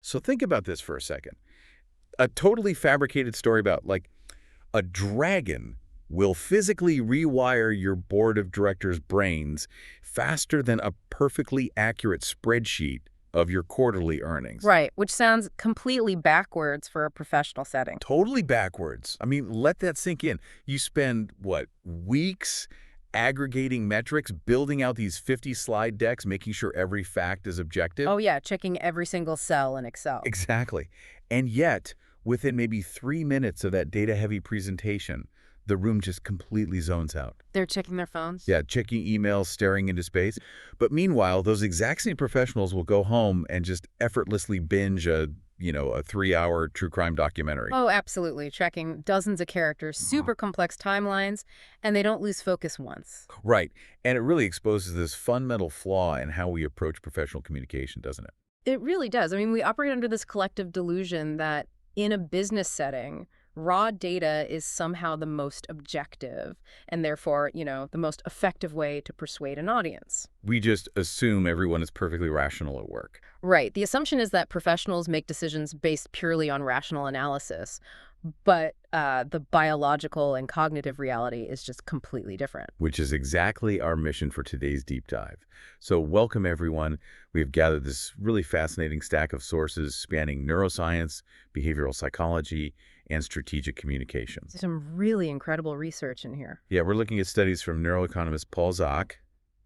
So think about this for a second. A totally fabricated story about, like, a dragon will physically rewire your board of directors' brains faster than a perfectly accurate spreadsheet of your quarterly earnings. Right, which sounds completely backwards for a professional setting. Totally backwards. I mean, let that sink in. You spend, what, weeks aggregating metrics, building out these 50 slide decks, making sure every fact is objective? Oh yeah, checking every single cell in Excel. Exactly. And yet, within maybe 3 minutes of that data-heavy presentation, the room just completely zones out. They're checking their phones? Yeah, checking emails, staring into space. But meanwhile, those exact same professionals will go home and just effortlessly binge a 3-hour true crime documentary. Oh, absolutely. Tracking dozens of characters, super complex timelines, and they don't lose focus once. Right. And it really exposes this fundamental flaw in how we approach professional communication, doesn't it? It really does. I mean, we operate under this collective delusion that in a business setting, raw data is somehow the most objective and therefore, the most effective way to persuade an audience. We just assume everyone is perfectly rational at work. Right. The assumption is that professionals make decisions based purely on rational analysis, but the biological and cognitive reality is just completely different. Which is exactly our mission for today's deep dive. So welcome, everyone. We've gathered this really fascinating stack of sources spanning neuroscience, behavioral psychology, and strategic communications. Some really incredible research in here. Yeah, we're looking at studies from neuroeconomist Paul Zak,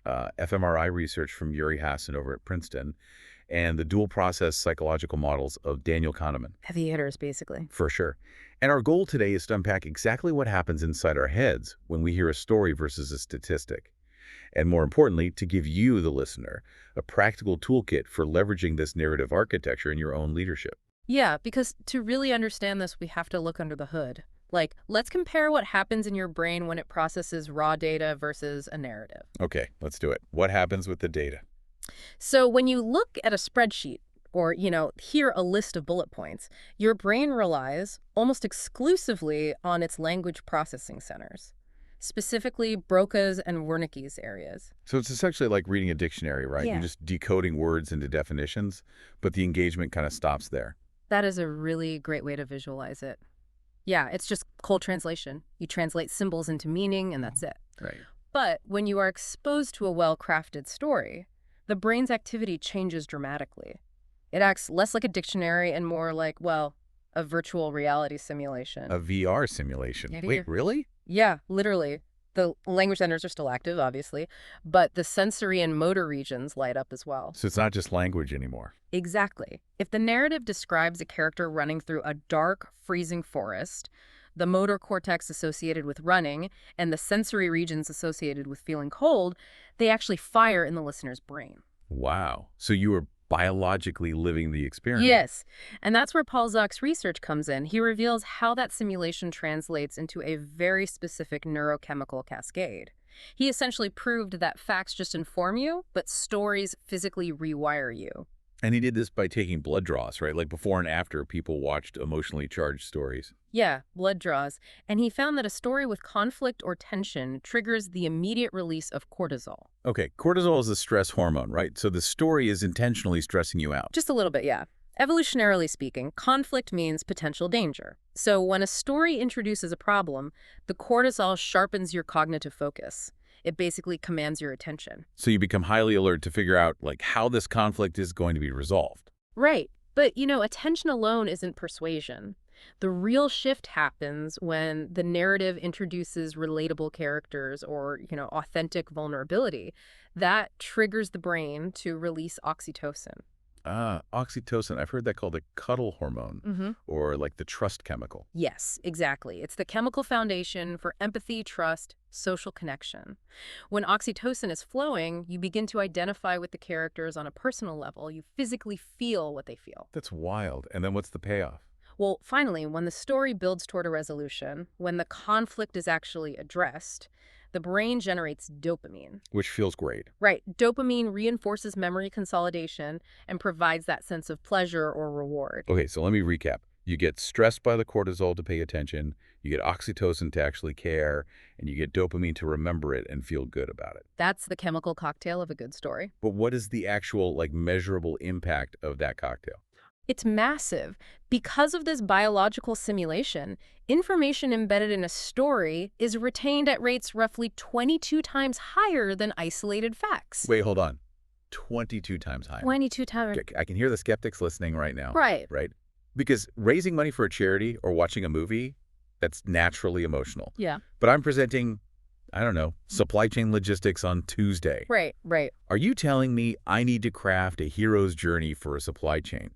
fMRI research from Yuri Hassan over at Princeton, and the dual-process psychological models of Daniel Kahneman. Heavy hitters, basically. For sure. And our goal today is to unpack exactly what happens inside our heads when we hear a story versus a statistic. And more importantly, to give you, the listener, a practical toolkit for leveraging this narrative architecture in your own leadership. Yeah, because to really understand this, we have to look under the hood. Like, let's compare what happens in your brain when it processes raw data versus a narrative. Okay, let's do it. What happens with the data? So when you look at a spreadsheet or, hear a list of bullet points, your brain relies almost exclusively on its language processing centers, specifically Broca's and Wernicke's areas. So it's essentially like reading a dictionary, right? Yeah. You're just decoding words into definitions, but the engagement kind of stops there. That is a really great way to visualize it. Yeah, it's just cold translation. You translate symbols into meaning, and that's it. Right. But when you are exposed to a well-crafted story, the brain's activity changes dramatically. It acts less like a dictionary and more like, well, a virtual reality simulation. A VR simulation. Get Wait, here. really? Yeah, literally. The language centers are still active, obviously, but the sensory and motor regions light up as well. So it's not just language anymore. Exactly. If the narrative describes a character running through a dark, freezing forest, the motor cortex associated with running and the sensory regions associated with feeling cold, they actually fire in the listener's brain. Wow. So you were biologically living the experience. Yes, and that's where Paul Zak's research comes in. He reveals how that simulation translates into a very specific neurochemical cascade. He essentially proved that facts just inform you, but stories physically rewire you. And he did this by taking blood draws, right? Like before and after people watched emotionally charged stories. Yeah, blood draws. And he found that a story with conflict or tension triggers the immediate release of cortisol. Okay, cortisol is a stress hormone, right? So the story is intentionally stressing you out. Just a little bit, yeah. Evolutionarily speaking, conflict means potential danger. So when a story introduces a problem, the cortisol sharpens your cognitive focus. It basically commands your attention. So you become highly alert to figure out, like, how this conflict is going to be resolved. Right. But, attention alone isn't persuasion. The real shift happens when the narrative introduces relatable characters or, authentic vulnerability. That triggers the brain to release oxytocin. Oxytocin. I've heard that called the cuddle hormone, or like the trust chemical. Yes, exactly. It's the chemical foundation for empathy, trust, social connection. When oxytocin is flowing, you begin to identify with the characters on a personal level. You physically feel what they feel. That's wild. And then what's the payoff? Well, finally, when the story builds toward a resolution, when the conflict is actually addressed, the brain generates dopamine. Which feels great. Right. Dopamine reinforces memory consolidation and provides that sense of pleasure or reward. Okay, so let me recap. You get stressed by the cortisol to pay attention, you get oxytocin to actually care, and you get dopamine to remember it and feel good about it. That's the chemical cocktail of a good story. But what is the actual, like, measurable impact of that cocktail? It's massive. Because of this biological simulation, information embedded in a story is retained at rates roughly 22 times higher than isolated facts. Wait, hold on. 22 times higher. 22 times. I can hear the skeptics listening right now. Right. Right? Because raising money for a charity or watching a movie, that's naturally emotional. Yeah. But I'm presenting, I don't know, supply chain logistics on Tuesday. Right, right. Are you telling me I need to craft a hero's journey for a supply chain?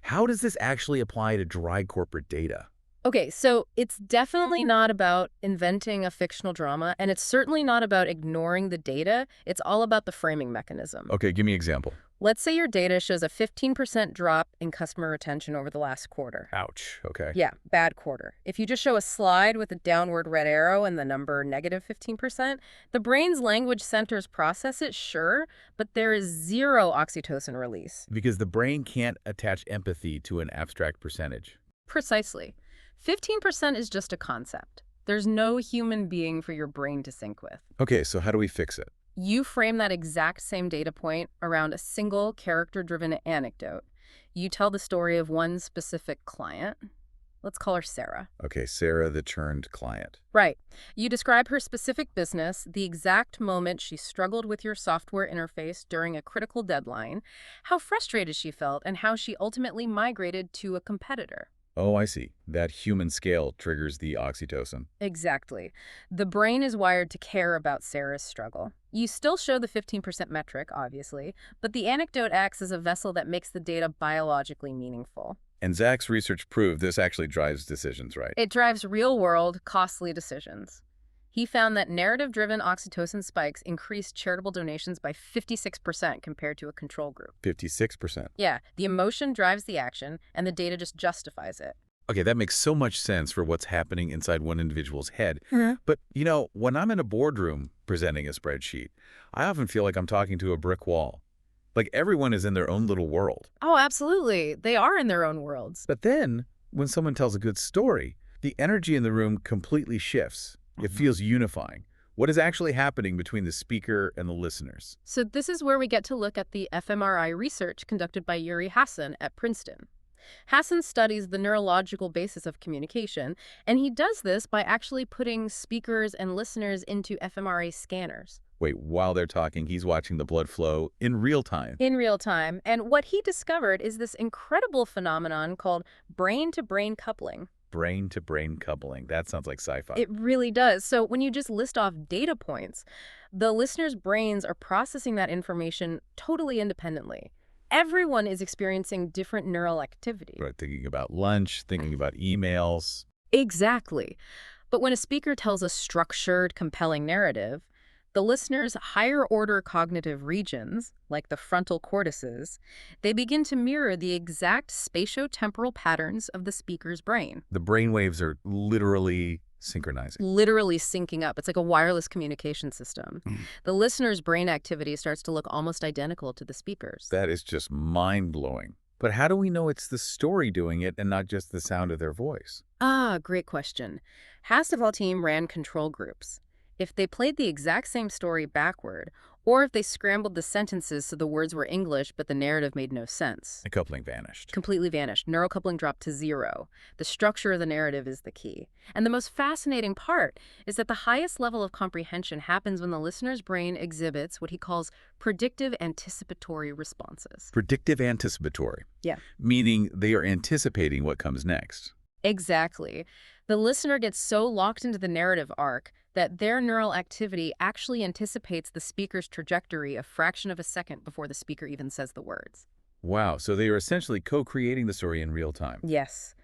How does this actually apply to dry corporate data? Okay, so it's definitely not about inventing a fictional drama, and it's certainly not about ignoring the data. It's all about the framing mechanism. Okay, give me an example. Let's say your data shows a 15% drop in customer retention over the last quarter. Ouch. Okay. Yeah, bad quarter. If you just show a slide with a downward red arrow and the number negative 15%, the brain's language centers process it, sure, but there is zero oxytocin release. Because the brain can't attach empathy to an abstract percentage. Precisely. 15% is just a concept. There's no human being for your brain to sync with. Okay, so how do we fix it? You frame that exact same data point around a single character-driven anecdote. You tell the story of one specific client. Let's call her Sarah. Okay, Sarah, the turned client. Right. You describe her specific business, the exact moment she struggled with your software interface during a critical deadline, how frustrated she felt, and how she ultimately migrated to a competitor. Oh, I see. That human scale triggers the oxytocin. Exactly. The brain is wired to care about Sarah's struggle. You still show the 15% metric, obviously, but the anecdote acts as a vessel that makes the data biologically meaningful. And Zach's research proved this actually drives decisions, right? It drives real-world, costly decisions. He found that narrative-driven oxytocin spikes increased charitable donations by 56% compared to a control group. 56%. Yeah, the emotion drives the action, and the data just justifies it. Okay, that makes so much sense for what's happening inside one individual's head. Mm-hmm. But, you know, when I'm in a boardroom presenting a spreadsheet, I often feel like I'm talking to a brick wall. Like everyone is in their own little world. Oh, absolutely. They are in their own worlds. But then, when someone tells a good story, the energy in the room completely shifts. It feels unifying. What is actually happening between the speaker and the listeners? So this is where we get to look at the fMRI research conducted by Yuri Hassan at Princeton. Hassan studies the neurological basis of communication, and he does this by actually putting speakers and listeners into fMRI scanners. Wait, while they're talking, he's watching the blood flow in real time. In real time. And what he discovered is this incredible phenomenon called brain-to-brain coupling. Brain-to-brain coupling. That sounds like sci-fi. It really does. So when you just list off data points, the listeners' brains are processing that information totally independently. Everyone is experiencing different neural activity. Right, thinking about lunch, thinking about emails. Exactly. But when a speaker tells a structured, compelling narrative, the listener's higher-order cognitive regions, like the frontal cortices, they begin to mirror the exact spatiotemporal patterns of the speaker's brain. The brainwaves are literally synchronizing. Literally syncing up. It's like a wireless communication system. The listener's brain activity starts to look almost identical to the speaker's. That is just mind-blowing. But how do we know it's the story doing it and not just the sound of their voice? Ah, great question. Hasselhoff team ran control groups. If they played the exact same story backward, or if they scrambled the sentences so the words were English but the narrative made no sense. The coupling vanished. Completely vanished. Neurocoupling dropped to zero. The structure of the narrative is the key. And the most fascinating part is that the highest level of comprehension happens when the listener's brain exhibits what he calls predictive anticipatory responses. Predictive anticipatory. Yeah. Meaning they are anticipating what comes next. Exactly. The listener gets so locked into the narrative arc that their neural activity actually anticipates the speaker's trajectory a fraction of a second before the speaker even says the words. Wow, so they are essentially co-creating the story in real time. Yes.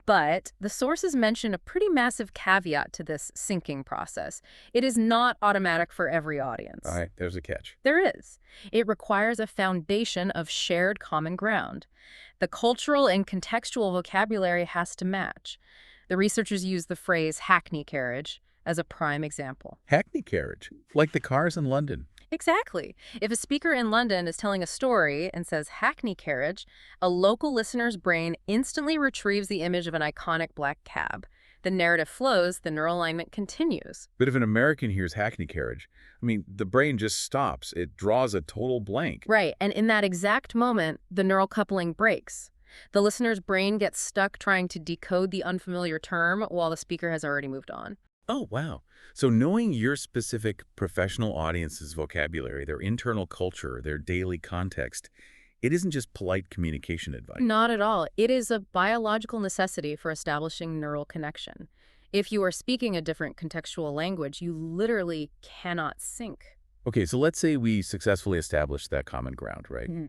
But the sources mention a pretty massive caveat to this syncing process. It is not automatic for every audience. All right, there's a catch. There is. It requires a foundation of shared common ground. The cultural and contextual vocabulary has to match. The researchers use the phrase hackney carriage as a prime example. Hackney carriage, like the cars in London. Exactly. If a speaker in London is telling a story and says hackney carriage, a local listener's brain instantly retrieves the image of an iconic black cab. The narrative flows, the neural alignment continues. But if an American hears hackney carriage, I mean, the brain just stops. It draws a total blank. Right, and in that exact moment, the neural coupling breaks. The listener's brain gets stuck trying to decode the unfamiliar term while the speaker has already moved on. Oh, wow. So knowing your specific professional audience's vocabulary, their internal culture, their daily context, it isn't just polite communication advice. Not at all. It is a biological necessity for establishing neural connection. If you are speaking a different contextual language, you literally cannot sync. Okay, so let's say we successfully established that common ground, right? Mhm.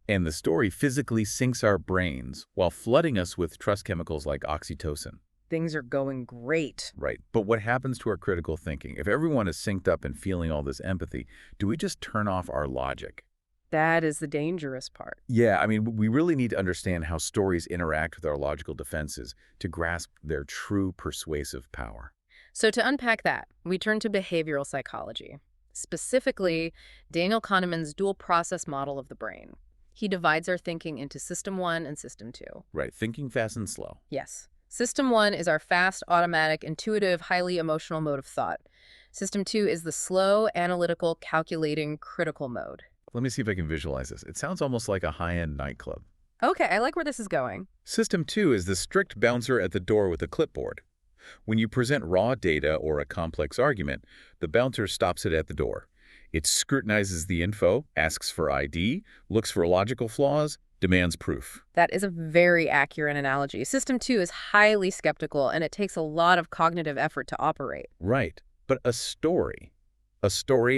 And the story physically syncs our brains while flooding us with trust chemicals like oxytocin. Things are going great. Right. But what happens to our critical thinking? If everyone is synced up and feeling all this empathy, do we just turn off our logic? That is the dangerous part. Yeah, I mean, we really need to understand how stories interact with our logical defenses to grasp their true persuasive power. So to unpack that, we turn to behavioral psychology, specifically Daniel Kahneman's dual process model of the brain. He divides our thinking into System 1 and System 2. Right, thinking fast and slow. Yes. System 1 is our fast, automatic, intuitive, highly emotional mode of thought. System 2 is the slow, analytical, calculating, critical mode. Let me see if I can visualize this. It sounds almost like a high-end nightclub. Okay, I like where this is going. System 2 is the strict bouncer at the door with a clipboard. When you present raw data or a complex argument, the bouncer stops it at the door. It scrutinizes the info, asks for ID, looks for logical flaws, demands proof. That is a very accurate analogy. System 2 is highly skeptical, and it takes a lot of cognitive effort to operate. Right. But a story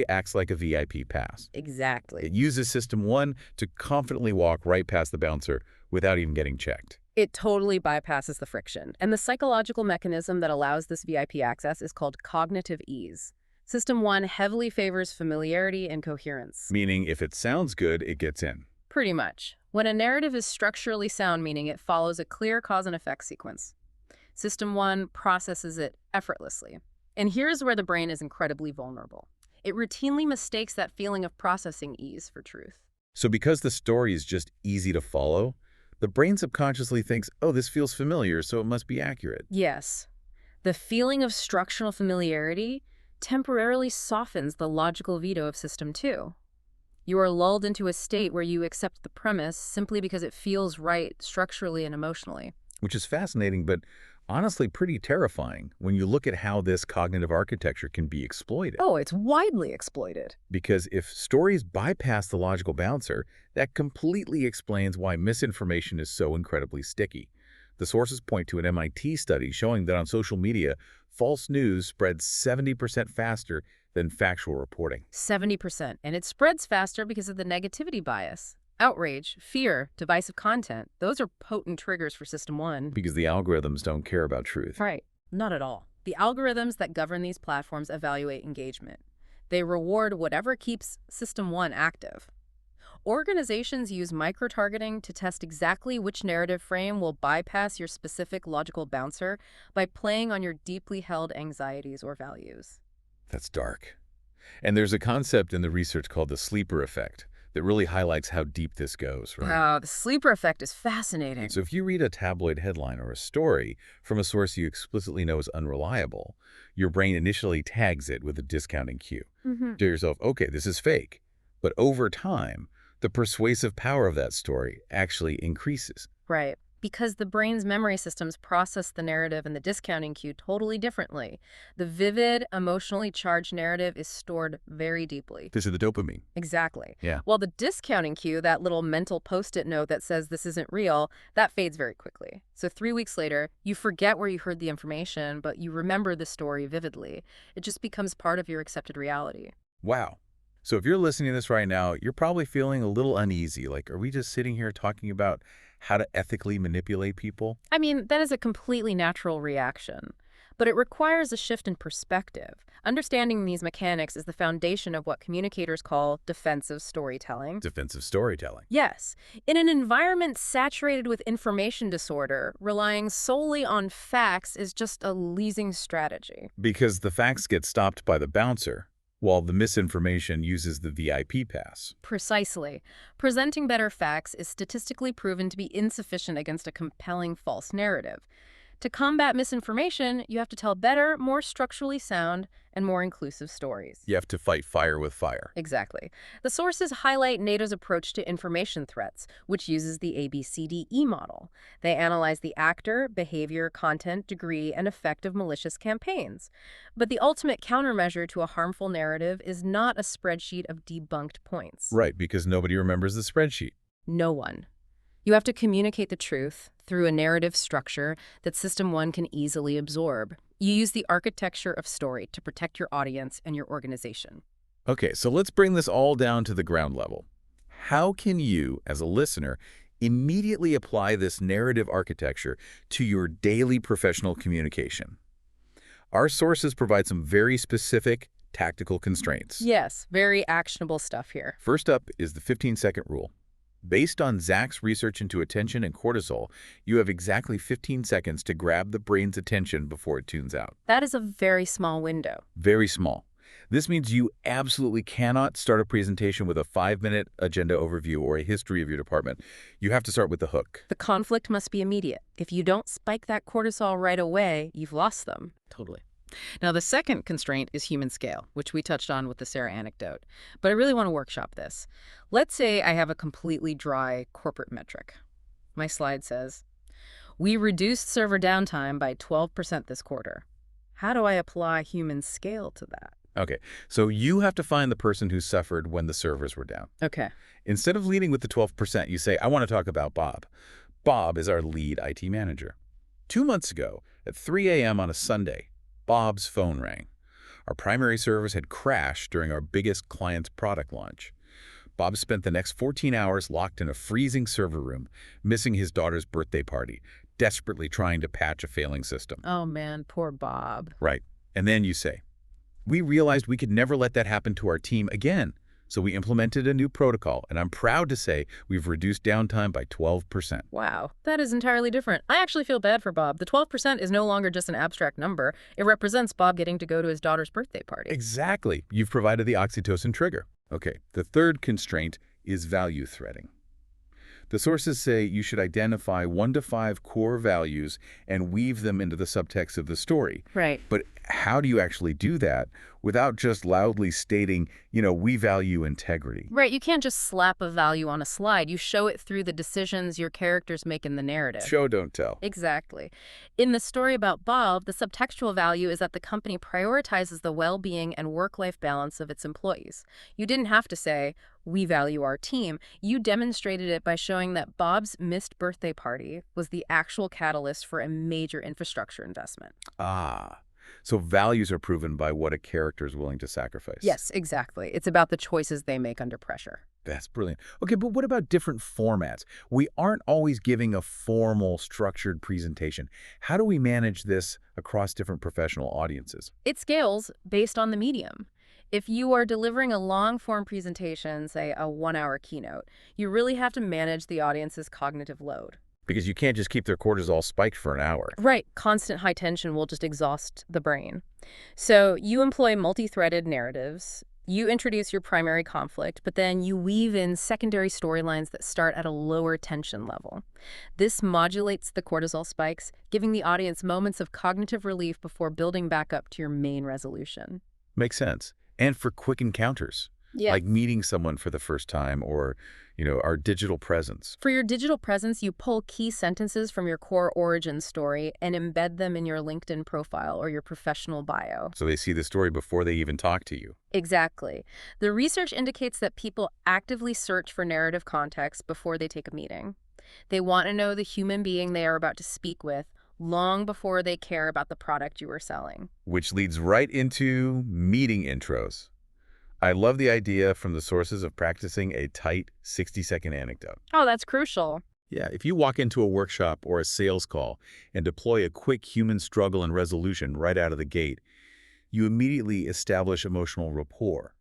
acts like a VIP pass. Exactly. It uses System 1 to confidently walk right past the bouncer without even getting checked. It totally bypasses the friction. And the psychological mechanism that allows this VIP access is called cognitive ease. System 1 heavily favors familiarity and coherence. Meaning if it sounds good, it gets in. Pretty much. When a narrative is structurally sound, meaning it follows a clear cause and effect sequence, System 1 processes it effortlessly. And here's where the brain is incredibly vulnerable. It routinely mistakes that feeling of processing ease for truth. So because the story is just easy to follow, the brain subconsciously thinks, oh, this feels familiar, so it must be accurate. Yes. The feeling of structural familiarity temporarily softens the logical veto of System 2. You are lulled into a state where you accept the premise simply because it feels right structurally and emotionally. Which is fascinating, but honestly pretty terrifying when you look at how this cognitive architecture can be exploited. Oh, it's widely exploited. Because if stories bypass the logical bouncer, that completely explains why misinformation is so incredibly sticky. The sources point to an MIT study showing that on social media, false news spreads 70% faster than factual reporting. 70%. And it spreads faster because of the negativity bias. Outrage, fear, divisive content, those are potent triggers for System 1. Because the algorithms don't care about truth. Right. Not at all. The algorithms that govern these platforms evaluate engagement. They reward whatever keeps System 1 active. Organizations use micro-targeting to test exactly which narrative frame will bypass your specific logical bouncer by playing on your deeply held anxieties or values. That's dark. And there's a concept in the research called the sleeper effect that really highlights how deep this goes, right? Wow, the sleeper effect is fascinating. So if you read a tabloid headline or a story from a source you explicitly know is unreliable, your brain initially tags it with a discounting cue. To yourself, okay, this is fake. But over time, the persuasive power of that story actually increases. Right. Because the brain's memory systems process the narrative and the discounting cue totally differently. The vivid, emotionally charged narrative is stored very deeply. This is the dopamine. Exactly. Yeah. While the discounting cue, that little mental post-it note that says this isn't real, that fades very quickly. So 3 weeks later, you forget where you heard the information, but you remember the story vividly. It just becomes part of your accepted reality. Wow. So if you're listening to this right now, you're probably feeling a little uneasy. Like, are we just sitting here talking about how to ethically manipulate people? I mean, that is a completely natural reaction. But it requires a shift in perspective. Understanding these mechanics is the foundation of what communicators call defensive storytelling. Defensive storytelling. Yes. In an environment saturated with information disorder, relying solely on facts is just a losing strategy. Because the facts get stopped by the bouncer, while the misinformation uses the VIP pass. Precisely. Presenting better facts is statistically proven to be insufficient against a compelling false narrative. To combat misinformation, you have to tell better, more structurally sound, and more inclusive stories. You have to fight fire with fire. Exactly. The sources highlight NATO's approach to information threats, which uses the ABCDE model. They analyze the actor, behavior, content, degree, and effect of malicious campaigns. But the ultimate countermeasure to a harmful narrative is not a spreadsheet of debunked points. Right, because nobody remembers the spreadsheet. No one. You have to communicate the truth through a narrative structure that System 1 can easily absorb. You use the architecture of story to protect your audience and your organization. Okay, so let's bring this all down to the ground level. How can you, as a listener, immediately apply this narrative architecture to your daily professional communication? Our sources provide some very specific tactical constraints. Yes, very actionable stuff here. First up is the 15-second rule. Based on Zach's research into attention and cortisol, you have exactly 15 seconds to grab the brain's attention before it tunes out. That is a very small window. Very small. This means you absolutely cannot start a presentation with a 5-minute agenda overview or a history of your department. You have to start with the hook. The conflict must be immediate. If you don't spike that cortisol right away, you've lost them. Totally. Now, the second constraint is human scale, which we touched on with the Sarah anecdote. But I really want to workshop this. Let's say I have a completely dry corporate metric. My slide says, we reduced server downtime by 12% this quarter. How do I apply human scale to that? Okay, so you have to find the person who suffered when the servers were down. Okay. Instead of leading with the 12%, you say, I want to talk about Bob. Bob is our lead IT manager. 2 months ago, at 3 a.m. on a Sunday, Bob's phone rang. Our primary servers had crashed during our biggest client's product launch. Bob spent the next 14 hours locked in a freezing server room, missing his daughter's birthday party, desperately trying to patch a failing system. Oh, man, poor Bob. Right. And then you say, we realized we could never let that happen to our team again. So we implemented a new protocol, and I'm proud to say we've reduced downtime by 12%. Wow, that is entirely different. I actually feel bad for Bob. The 12% is no longer just an abstract number. It represents Bob getting to go to his daughter's birthday party. Exactly. You've provided the oxytocin trigger. Okay, the third constraint is value threading. The sources say you should identify 1 to 5 core values and weave them into the subtext of the story. Right. But how do you actually do that without just loudly stating, we value integrity? Right, you can't just slap a value on a slide. You show it through the decisions your characters make in the narrative. Show, don't tell. Exactly. In the story about Bob, the subtextual value is that the company prioritizes the well-being and work-life balance of its employees. You didn't have to say, we value our team. You demonstrated it by showing that Bob's missed birthday party was the actual catalyst for a major infrastructure investment. Ah, so values are proven by what a character is willing to sacrifice. Yes, exactly. It's about the choices they make under pressure. That's brilliant. Okay, but what about different formats? We aren't always giving a formal, structured presentation. How do we manage this across different professional audiences? It scales based on the medium. If you are delivering a long-form presentation, say a 1-hour keynote, you really have to manage the audience's cognitive load. Because you can't just keep their cortisol spiked for an hour. Right. Constant high tension will just exhaust the brain. So you employ multi-threaded narratives. You introduce your primary conflict, but then you weave in secondary storylines that start at a lower tension level. This modulates the cortisol spikes, giving the audience moments of cognitive relief before building back up to your main resolution. Makes sense. And for quick encounters, like meeting someone for the first time or, our digital presence. For your digital presence, you pull key sentences from your core origin story and embed them in your LinkedIn profile or your professional bio. So they see the story before they even talk to you. Exactly. The research indicates that people actively search for narrative context before they take a meeting. They want to know the human being they are about to speak with long before they care about the product you are selling. Which leads right into meeting intros. I love the idea from the sources of practicing a tight 60-second anecdote. Oh, that's crucial. Yeah, if you walk into a workshop or a sales call and deploy a quick human struggle and resolution right out of the gate, you immediately establish emotional rapport.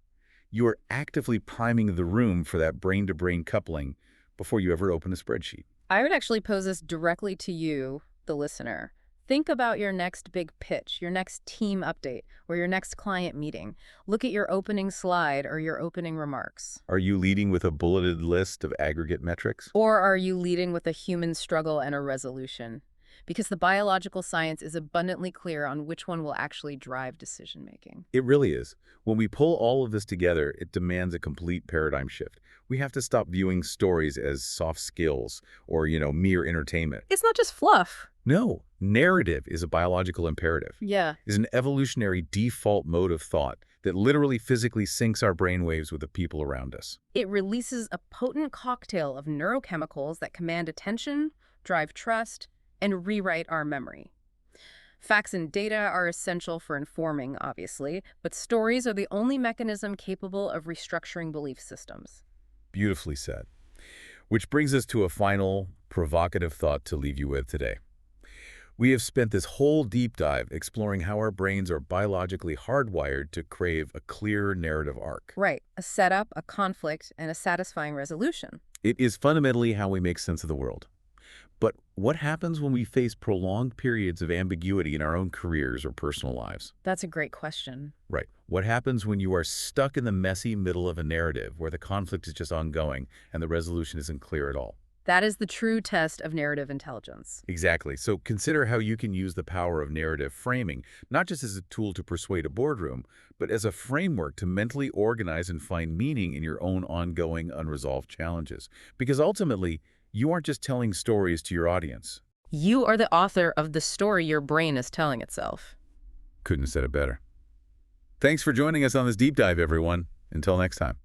You are actively priming the room for that brain-to-brain coupling before you ever open a spreadsheet. I would actually pose this directly to you, the listener. Think about your next big pitch, your next team update, or your next client meeting. Look at your opening slide or your opening remarks. Are you leading with a bulleted list of aggregate metrics? Or are you leading with a human struggle and a resolution? because the biological science is abundantly clear on which one will actually drive decision-making. It really is. When we pull all of this together, it demands a complete paradigm shift. We have to stop viewing stories as soft skills or, mere entertainment. It's not just fluff. No, narrative is a biological imperative. Yeah. Is an evolutionary default mode of thought that literally physically syncs our brainwaves with the people around us. It releases a potent cocktail of neurochemicals that command attention, drive trust, and rewrite our memory. Facts and data are essential for informing, obviously, but stories are the only mechanism capable of restructuring belief systems. Beautifully said. Which brings us to a final, provocative thought to leave you with today. We have spent this whole deep dive exploring how our brains are biologically hardwired to crave a clear narrative arc. Right. A setup, a conflict, and a satisfying resolution. It is fundamentally how we make sense of the world. But what happens when we face prolonged periods of ambiguity in our own careers or personal lives? That's a great question. Right. What happens when you are stuck in the messy middle of a narrative where the conflict is just ongoing and the resolution isn't clear at all? That is the true test of narrative intelligence. Exactly. So consider how you can use the power of narrative framing, not just as a tool to persuade a boardroom, but as a framework to mentally organize and find meaning in your own ongoing unresolved challenges. Because ultimately, you aren't just telling stories to your audience. You are the author of the story your brain is telling itself. Couldn't have said it better. Thanks for joining us on this deep dive, everyone. Until next time.